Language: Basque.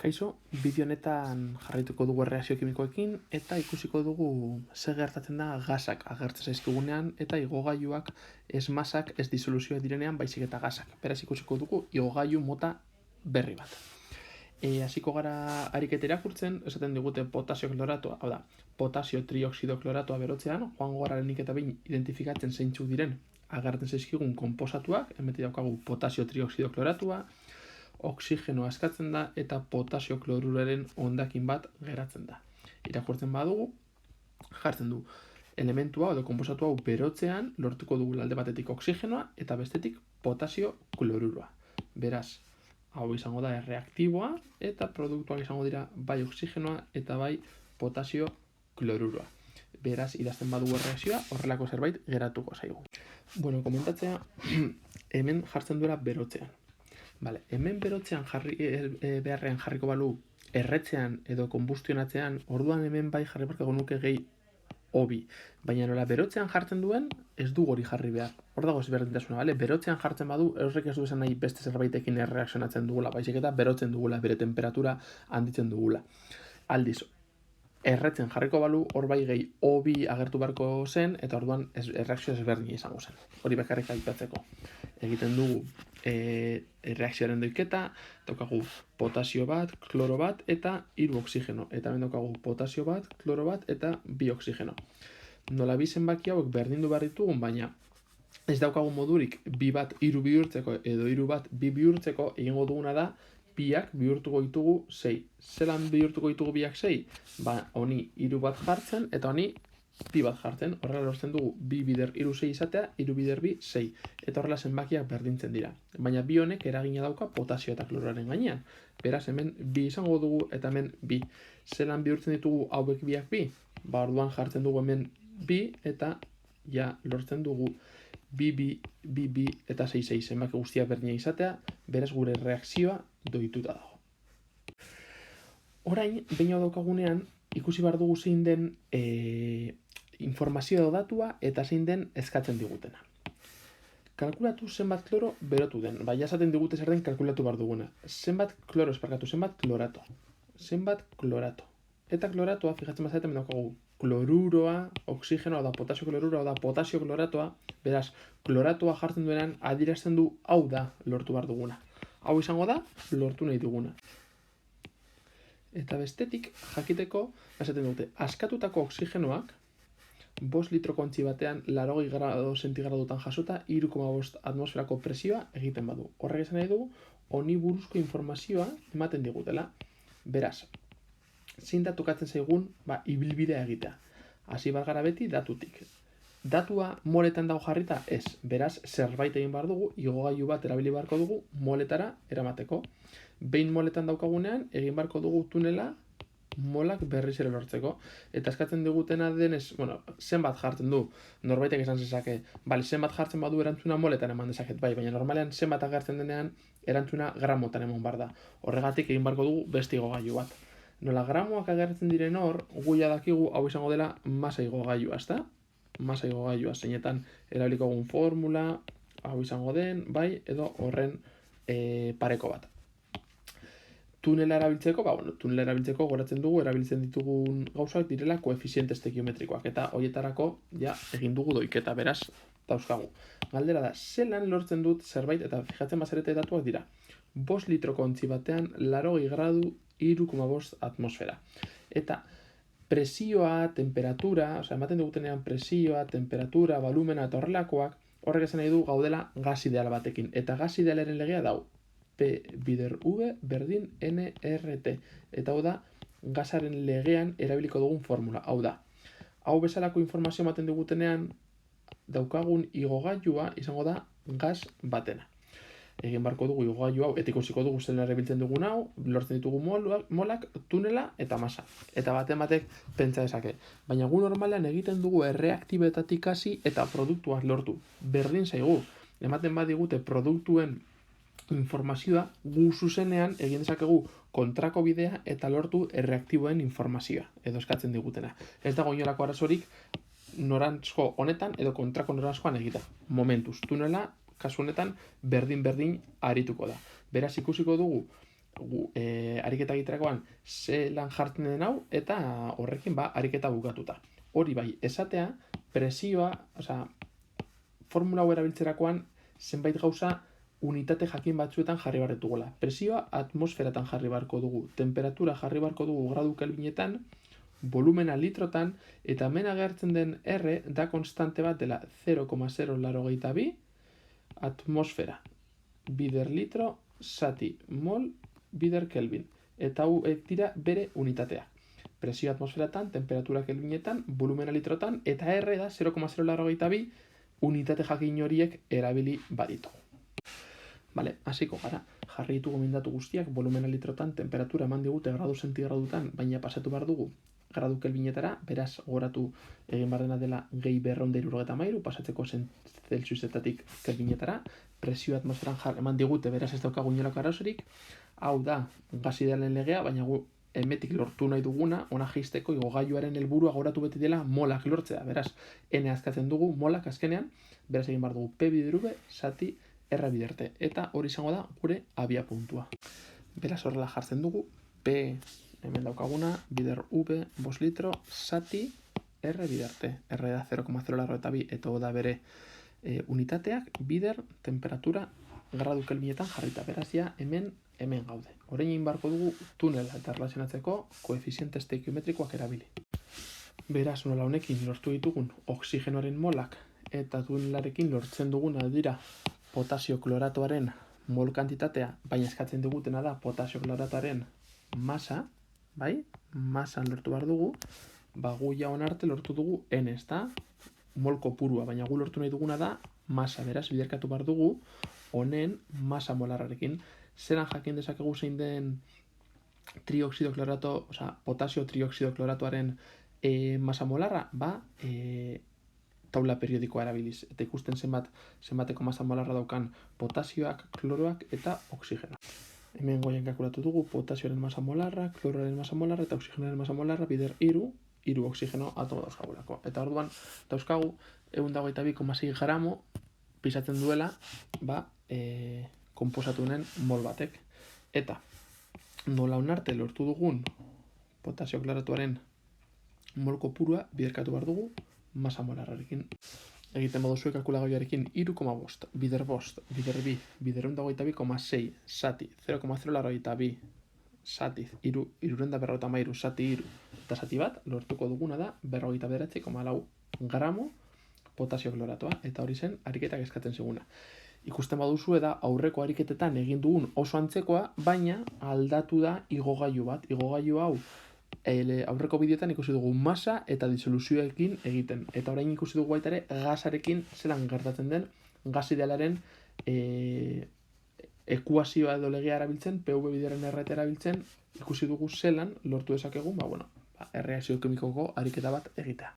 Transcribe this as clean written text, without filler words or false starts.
Kaixo, bideo honetan jarraituko dugu erreakzio kimikoekin eta ikusiko dugu ze gertatzen da gasak agertzen zaizkigunean eta igogailuak ez masak ez disoluzioak direnean baizik eta gasak. Beraz ikusiko dugu igogailu mota berri bat. Hasiko gara ariketa irakurtzen, esaten digute potasio kloratoa, hau da, potasio trioxido kloratoa berotzean, joango gara lehenik eta behin identifikatzen zeintzuk diren agertzen zaizkigun konposatuak, hemen daukagu potasio trioxido kloratua, oxigenoa askatzen da eta potasio kloruraren hondakin bat geratzen da. Irakurtzen badugu, jartzen du elementua edo konposatu hau berotzean lortuko dugu alde batetik oxigenoa eta bestetik potasio klorurua. Beraz, hau izango da erreaktiboa eta produktuak izango dira bai oxigenoa eta bai potasio klorurua. Beraz, idazten badugu erreakzioa, horrelako zerbait geratuko zaigu. Bueno, komentatzea, hemen jartzen duela berotzean. Vale, hemen berotzean beharrean jarriko balu erretzean edo konbustionatzean, orduan hemen bai jarri barkako nuke gehi hobi. Baina nola berotzean jartzen duen, ez du hori jarri behar. Hor dago ezberdintasuna, bale? Berotzean jartzen badu, horrek ez du esan nahi beste zerbaitekin erreakzionatzen dugula, baizik eta berotzen dugula, bere temperatura handitzen dugula. Aldiz, erretzen jarriko balu, hor bai gehi hobi agertu beharko zen, eta orduan erreakzio ezberdina izango zen. Hori bakarrik aipatzeko. Egiten dugu erreakzioaren doiketa, daukagu potasio bat, kloro bat eta 3 oxigeno. Eta hemen daukagu potasio bat, kloro bat eta 2 oxigeno. Nola bi zenbaki hauek berdindu behar ditugun, baina ez daukagu modurik 2 bat 3 bihurtzeko edo 3 bat 2 bihurtzeko, egingo duguna da biak bihurtuko ditugu 6. Zelan bihurtuko ditugu biak 6? Ba, honi 3 bat jartzen eta honi 2 bat jartzen, horrela lortzen dugu 2 bider 3 6 izatea, 3 bider 2 6. Eta horrela zenbakiak berdintzen dira. Baina bi honek eragina dauka potasio eta kloroaren gainean. Beraz, hemen 2 izango dugu eta hemen 2. Zelan bihurtzen ditugu hauek biak 2? Ba, orduan jartzen dugu hemen 2 eta ja lortzen dugu 2 eta 6 zenbaki guztiak berdina izatea, beraz gure reakzioa doituta dago. Orain, behin hau daukagunean, ikusi behar dugu zein den informazio datua eta zein den eskatzen digutena. Kalkulatu zenbat kloro berotu den. Bai, esaten digute zer den kalkulatu behar duguna. Zenbat kloro esparkatu, zenbat klorato. Zenbat klorato. Eta kloratoa, fijatzen bazaten daukagu kloruroa, oxigenoa da potasio kloruroa da potasio kloratoa, beraz, kloratoa jartzen duenan adierazten du hau da lortu behar duguna. Hau izango da lortu nahi duguna. Eta bestetik, jakiteko, esaten dute, askatutako oxigenoak 5 litroko ontzi batean 80 grado zentigradotan jasota 3,5 atmosferako presioa egiten badu. Horrek esan nahi dugu, honi buruzko informazioa ematen digutela. Beraz, zein datukatzen zaigun, ibilbidea egitea. Hasi behar gara beti datutik. Datua moletan dago jarrita? Ez. Beraz, zerbait egin behar dugu, igogailu bat erabili beharko dugu moletara eramateko. Behin moletan daukagunean, egin beharko dugu tunela molak berriz ere lortzeko. Eta eskatzen digutena denez, zenbat jartzen du, norbaitek esan zezake, zenbat jartzen badu erantzuna moletan eman dezaket, baina normalean zenbat agertzen denean erantzuna gramotan eman behar da. Horregatik egin beharko dugu beste igogailu bat. Nola gramoak agertzen diren hor, guia dakigu hau izango dela masa igogailua, ezta? Masa igogailua, zeinetan erabiliko egun formula, hau izango den, edo horren pareko bat. Tunela erabiltzeko goratzen dugu, erabiltzen ditugun gauzak direla koefiziente estequiometrikoak, eta horietarako egin dugu doiketa, beraz, dauzkagu. Galdera da, zelan lortzen dut zerbait, eta fijatzen bazarete datuak dira. 5 litroko ontzi batean 80 gradu 3,5 atmosfera. Eta presioa, temperatura, ematen dugutenean presioa, temperatura, volumena eta horrelakoak, horrek esan nahi du gaudela gas ideal batekin. Eta gas idealaren legea dau, P bider V berdin NRT. Eta hau da, gasaren legean erabiliko dugun formula. Hau da, hau bezalako informazio ematen dugutenean, daukagun igogailua izango da gas batena. Egin barko dugu igogailu hau, eta ikusiko dugu zelan erabiltzen dugun hau, lortzen ditugu molak, tunela eta masa. Eta batek pentsa dezake. Baina gu normalean egiten dugu erreaktibetatik hasi eta produktuak lortu. Berdin zaigu, ematen badigute produktuen informazioa, gu zuzenean egin dezakegu kontrako bidea eta lortu erreaktiboen informazioa, edo eskatzen digutena. Ez dago inolako arazorik norantzko honetan edo kontrako norantzkoan egita. Momentuz, tunela kasu honetan berdin arituko da. Beraz ikusiko dugu ariketa egiterakoan zelan jartzen den hau, eta horrekin ariketa bukatuta. Hori bai, esatea, presioa, formula hau erabiltzerakoan zenbait gauza unitate jakin batzuetan jarri behar ditugula. Presioa atmosferatan jarri beharko dugu, temperatura jarri beharko dugu gradu kelvinetan, volumena litrotan, eta hemen agertzen den R da konstante bat dela 0,082 atmosfera bider litro zati mol bider kelvin. Eta hau dira bere unitatea. Presio atmosferatan, temperatura kelvinetan, volumena litrotan, eta R da 0,082 unitate jakin horiek erabili baditugu. Vale, hasiko gara. Jarri ditugu mindatu guztiak, volumena litrotan, temperatura eman digute gradu zentigradutan, baina pasatu behar dugu gradu kelvinetara, beraz goratu egin behar dena dela gehi 273, pasatzeko Celsiusetatik kelvinetara, presio atmosferan eman digute, beraz ez daukagu inolako arazorik. Hau da, gas idealen legea, baina gu emetik lortu nahi duguna, ona jaisteko igogailuaren helburua goratu beti dela molak lortzea. Beraz, N azkatzen dugu molak azkenean, beraz egin behar dugu P bider V zati R bider T. Eta hori izango da gure abia puntua. Beraz horrela jartzen dugu, P hemen daukaguna, bider V, 5 litro, zati R bider T. R da 0,082 eta da bere unitateak, bider, temperatura, gradu kelvinetan jarrita. Beraz ja hemen gaude. Orain egin beharko dugu tunela eta erlazionatzeko koefiziente esteikiometrikoak erabili. Beraz, nola honekin lortu ditugun oxigenoaren molak eta tunelarekin lortzen duguna dira potasio kloratoaren mol kantitatea, baina eskatzen dugutena da potasio kloratoaren masa, bai? Masan lortu behar dugu, gu jaun arte lortu dugu N, ez da? Mol kopurua, baina gu lortu nahi duguna da masa, beraz, biderkatu behar dugu honen masa molarrarekin. Zeran jakin dezakegu zein den potasio trioxido kloratoaren masa molarra? Taula periodikoa erabiliz. Eta ikusten zenbateko masa molarra daukan potasioak, kloroak eta oxigenoak. Hemen goian kalkulatu dugu potasioaren masa molarra, kloroaren masa molarra eta oxigenoaren masa molarra bider 3 oxigeno atomo dauzkagulako. Eta orduan dauzkagu 122,6 gramo pisatzen duela konposatunen mol batek. Eta nola onarte lortu dugun potasio kloratuaren mol kopurua biderkatu behar dugu masa molarrarekin. Egiten baduzue kalkulagailuarekin 3,5 bider 5 bider 2 bider 122,6 zati 0,082 zati 353 zati 3 eta zati bat lortuko duguna da 49,4 gramo potasio kloratoa, eta hori zen ariketak eskatzen ziguna. Ikusten baduzue da aurreko ariketetan egin dugun oso antzekoa, baina aldatu da igogailu bat. Igogailu hau aurreko bideotan ikusi dugu masa eta disoluzioekin egiten. Eta orain ikusi dugu baita ere gasarekin zelan gertatzen den gas idealaren ekuazioa edo legea erabiltzen, PV bideren erreta erabiltzen, ikusi dugu zelan lortu dezakegu, erreakzio kimikoko ariketa bat egitea.